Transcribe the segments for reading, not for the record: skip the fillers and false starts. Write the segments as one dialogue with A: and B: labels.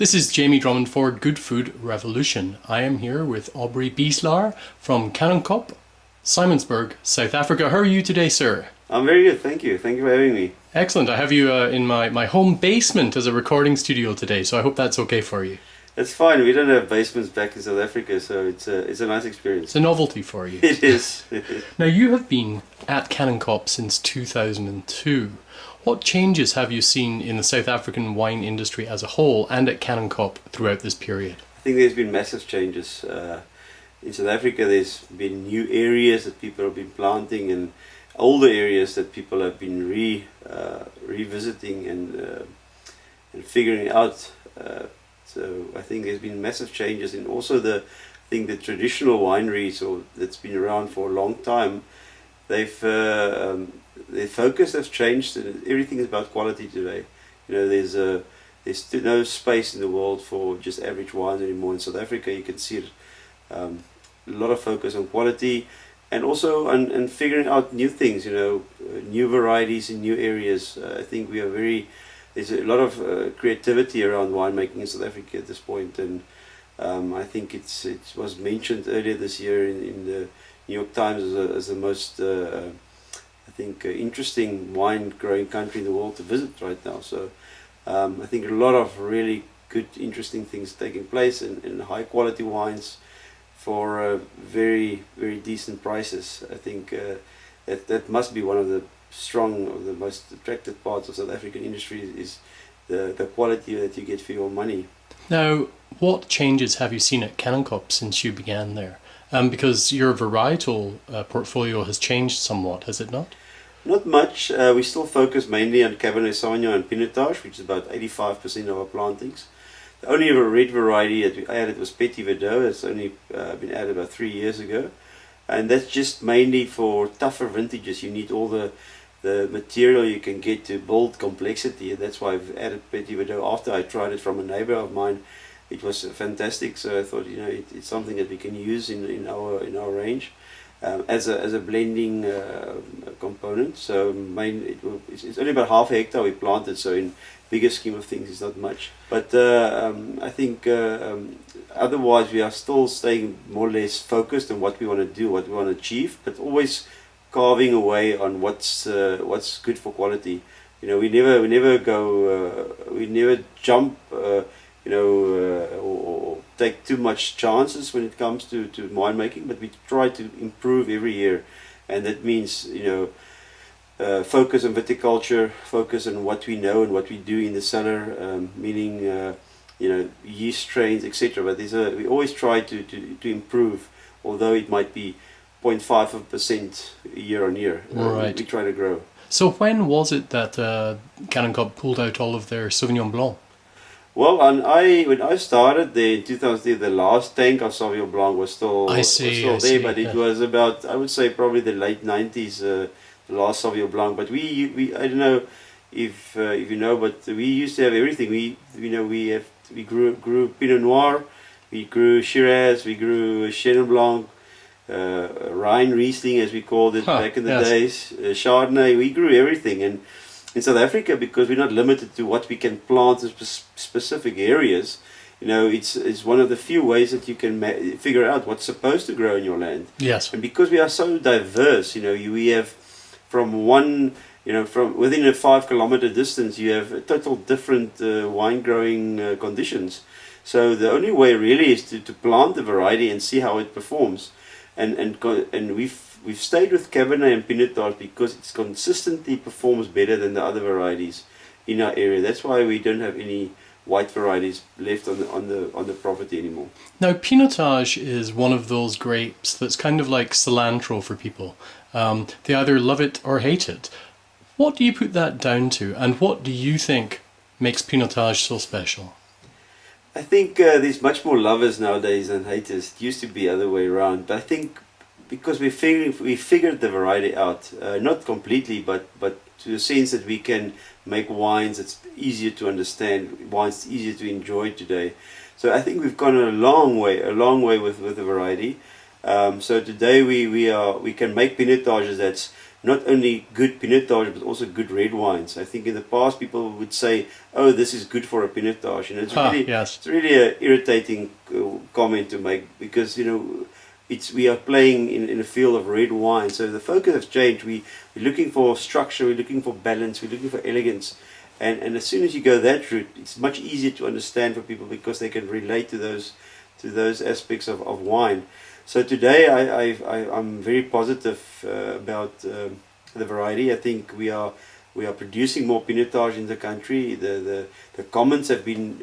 A: This is Jamie Drummond for Good Food Revolution. I am here with Abrie Beeslaar from Kanonkop, Simonsburg, South Africa. How are you today, sir?
B: I'm very good, thank you. Thank you for having me.
A: Excellent. I have you in my home basement as a recording studio today, so I hope that's okay for you.
B: It's fine. We don't have basements back in South Africa, so it's a nice experience.
A: It's a novelty for you.
B: It is.
A: Now, you have been at Kanonkop since 2002. What changes have you seen in the South African wine industry as a whole and at Kanonkop throughout this period?
B: I think there's been massive changes. In South Africa, there's been new areas that people have been planting and older areas that people have been revisiting and figuring out. So I think there's been massive changes, and also the traditional wineries that's been around for a long time, their focus has changed, and everything is about quality today. You know, there's no space in the world for just average wines anymore. In South Africa, you can see it, a lot of focus on quality, and also on figuring out new things. You know, new varieties in new areas. I think there's a lot of creativity around winemaking in South Africa at this point, and I think it was mentioned earlier this year in the New York Times as the most interesting wine growing country in the world to visit right now. So I think a lot of really good, interesting things taking place, and high quality wines for very, very decent prices. I think that must be one of the the most attractive parts of South African industry is the quality that you get for your money.
A: Now, what changes have you seen at Kanonkop since you began there? Because your varietal portfolio has changed somewhat, has it not?
B: Not much. We still focus mainly on Cabernet Sauvignon and Pinotage, which is about 85% of our plantings. The only red variety that we added was Petit Verdot. It's only been added about 3 years ago. And that's just mainly for tougher vintages. You need all the material you can get to build complexity, and that's why I've added Petit Verdot. After I tried it from a neighbor of mine, it was fantastic. So I thought, it's something that we can use in our range as a blending component. So it's only about half a hectare we planted, so in bigger scheme of things it's not much. But I think otherwise we are still staying more or less focused on what we want to do, what we want to achieve, but always carving away on what's good for quality. We never jump, or take too much chances when it comes to winemaking, but we try to improve every year, and that means focus on viticulture, focus on what we know and what we do in the cellar, meaning yeast strains, etc. But we always try to improve, although it might be 0.5% year on year.
A: Right.
B: We try to grow.
A: So when was it that Kanonkop pulled out all of their Sauvignon Blanc?
B: Well, when I started there in 2000, the last tank of Sauvignon Blanc was still there, but it was about, I would say, probably the late 90s, the last Sauvignon Blanc. But we I don't know if you know, but we used to have everything. We grew Pinot Noir, we grew Shiraz, we grew Chenin Blanc, rein Riesling, as we called it back in the days, Chardonnay. We grew everything. And in South Africa, because we're not limited to what we can plant in specific areas, it's one of the few ways that you can figure out what's supposed to grow in your land.
A: Yes.
B: And because we are so diverse, we have from within a 5 kilometer distance, you have total different wine growing conditions. So the only way really is to plant the variety and see how it performs. And we've stayed with Cabernet and Pinotage because it consistently performs better than the other varieties in our area. That's why we don't have any white varieties left on the property anymore.
A: Now, Pinotage is one of those grapes that's kind of like cilantro for people. They either love it or hate it. What do you put that down to, and what do you think makes Pinotage so special?
B: I think there's much more lovers nowadays than haters. It used to be the other way around. But I think because we figured the variety out, not completely, but to the sense that we can make wines that's easier to understand, wines easier to enjoy today. So I think we've gone a long way with the variety. So today we can make Pinotages that's not only good Pinotage but also good red wines. I think in the past people would say, "Oh, this is good for a Pinotage," and
A: Yes.
B: it's really an irritating comment to make, because we are playing in a field of red wine, so the focus has changed. We're looking for structure, we're looking for balance, we're looking for elegance, and as soon as you go that route, it's much easier to understand for people because they can relate to those aspects of wine. So today I'm very positive about the variety. I think we are producing more Pinotage in the country. The comments have been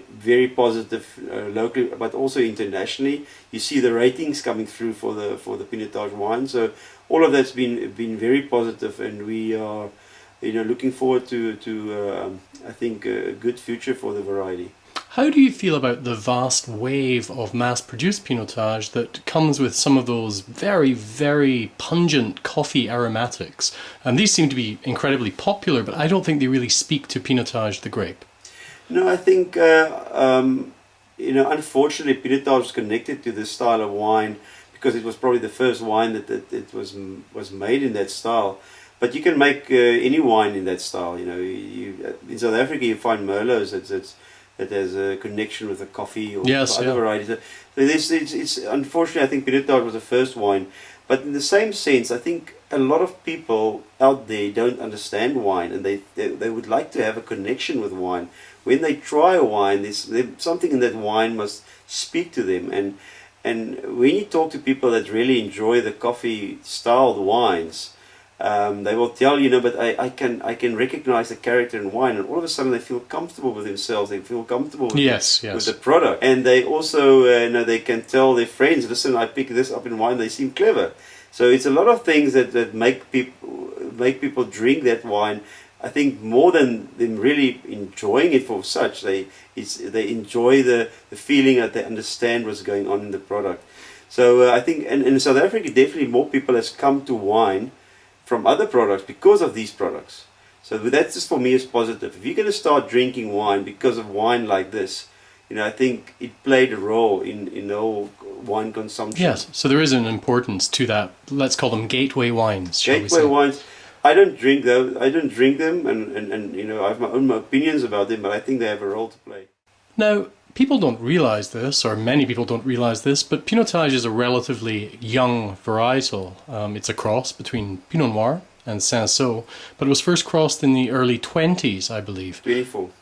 B: very positive locally, but also internationally. You see the ratings coming through for the Pinotage wine. So all of that's been very positive, and we are looking forward to I think a good future for the variety.
A: How do you feel about the vast wave of mass-produced Pinotage that comes with some of those very, very pungent coffee aromatics? And these seem to be incredibly popular, but I don't think they really speak to Pinotage the grape.
B: No, I think unfortunately, Pinotage was connected to this style of wine because it was probably the first wine that it was made in that style. But you can make any wine in that style. In South Africa, you find Merlots that has a connection with the coffee or other varieties. So it's unfortunately, I think Pinotage was the first wine. But in the same sense, I think a lot of people out there don't understand wine, and they would like to have a connection with wine. When they try a wine, there's something in that wine must speak to them. And when you talk to people that really enjoy the coffee-styled wines, they will tell but I can recognize the character in wine, and all of a sudden they feel comfortable with themselves. They feel comfortable with with the product, and they also they can tell their friends, "Listen, I picked this up in wine. They seem clever." So it's a lot of things that make people drink that wine. I think more than them really enjoying it for such, they enjoy the feeling that they understand what's going on in the product. So I think, and in South Africa, definitely more people has come to wine from other products because of these products. So that's just, for me, is positive. If you're going to start drinking wine because of wine like this, I think it played a role in the whole wine consumption.
A: Yes, so there is an importance to that. Let's call them gateway wines.
B: Gateway wines. I don't drink them. And I have my own opinions about them, but I think they have a role to play.
A: Now, people don't realize this, or many people don't realize this, but Pinotage is a relatively young varietal. It's a cross between Pinot Noir and Cinsault, but it was first crossed in the early 20s, I believe.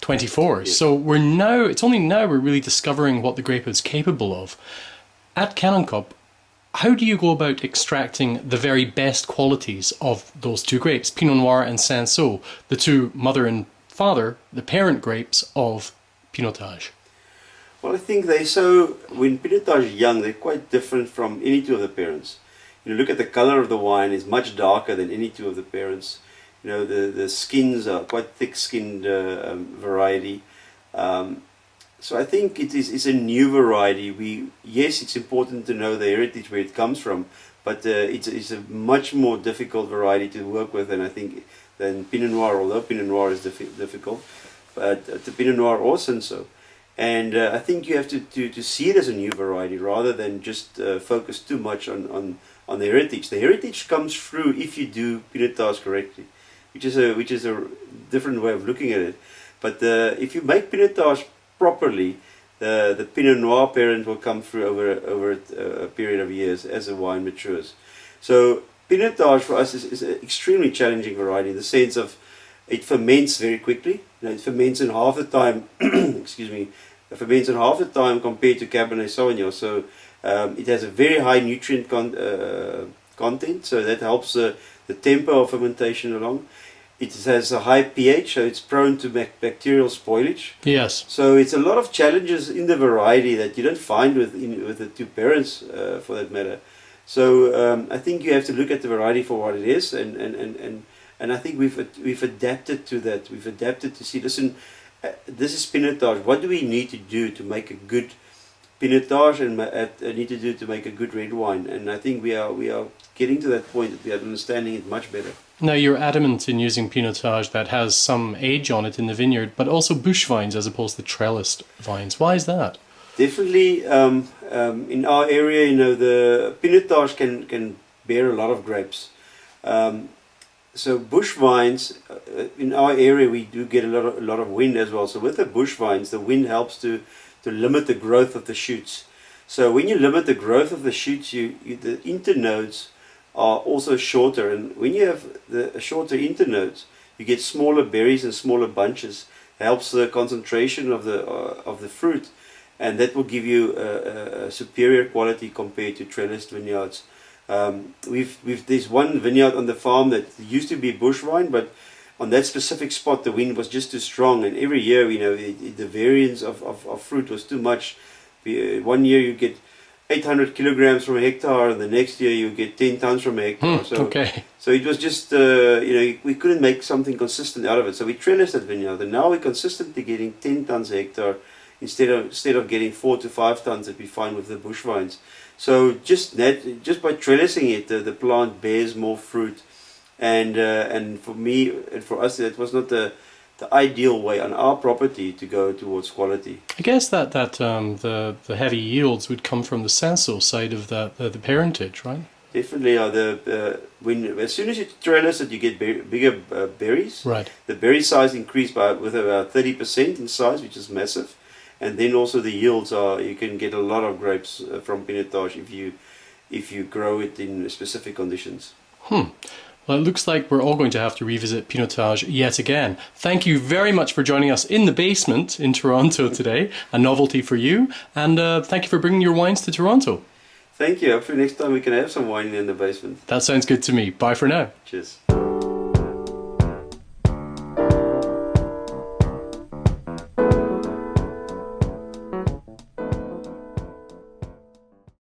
A: 24. Yes. So it's only now we're really discovering what the grape is capable of. At Kanonkop, how do you go about extracting the very best qualities of those two grapes, Pinot Noir and Cinsault, the two mother and father, the parent grapes of Pinotage?
B: Well, I think when Pinotage is young, they're quite different from any two of the parents. Look at the color of the wine; is much darker than any two of the parents. The skins are quite thick-skinned variety. So I think it's a new variety. Yes, it's important to know the heritage where it comes from, but it's a much more difficult variety to work with, than Pinot Noir. Although Pinot Noir is difficult, but the Pinot Noir or Cinsault. And I think you have to see it as a new variety rather than just focus too much on the heritage. The heritage comes through if you do Pinotage correctly, which is a different way of looking at it. But if you make Pinotage properly, the Pinot Noir parent will come through over a period of years as the wine matures. So Pinotage for us is an extremely challenging variety in the sense of it ferments very quickly. It ferments in half the time. Excuse me. It ferments in half the time compared to Cabernet Sauvignon. So it has a very high nutrient content. So that helps the tempo of fermentation along. It has a high pH, so it's prone to bacterial spoilage.
A: Yes.
B: So it's a lot of challenges in the variety that you don't find with the two parents, for that matter. So I think you have to look at the variety for what it is, and I think we've adapted to that. We've adapted to see, listen, this is Pinotage. What do we need to do to make a good Pinotage and need to do to make a good red wine? And I think we are getting to that point that we are understanding it much better.
A: Now, you're adamant in using Pinotage that has some age on it in the vineyard, but also bush vines as opposed to trellised vines. Why is that?
B: Definitely, in our area, the Pinotage can bear a lot of grapes. So bush vines, in our area we do get a lot of wind as well. So with the bush vines, the wind helps to limit the growth of the shoots. So when you limit the growth of the shoots, the internodes are also shorter. And when you have the shorter internodes, you get smaller berries and smaller bunches. It helps the concentration of the fruit, and that will give you a superior quality compared to trellised vineyards. There's one vineyard on the farm that used to be bush vine, but on that specific spot the wind was just too strong, and every year the variance of fruit was too much. One year you get 800 kilograms from a hectare, and the next year you get 10 tons from a hectare. So it was just we couldn't make something consistent out of it. So we trellised that vineyard, and now we're consistently getting 10 tons a hectare instead of getting 4 to 5 tons that we find with the bush vines. So just by trellising it, the plant bears more fruit, and for me and for us, that was not the ideal way on our property to go towards quality.
A: I guess that the heavy yields would come from the sensile side of the parentage, right?
B: Definitely, as soon as you trellis it, you get bigger berries.
A: Right. The
B: berry size increased with about 30% in size, which is massive. And then also the yields you can get a lot of grapes from Pinotage if you grow it in specific conditions.
A: Well, it looks like we're all going to have to revisit Pinotage yet again. Thank you very much for joining us in the basement in Toronto today, a novelty for you, and thank you for bringing your wines to Toronto.
B: Thank you. Hopefully next time we can have some wine in the basement.
A: That sounds good to me. Bye for now.
B: Cheers.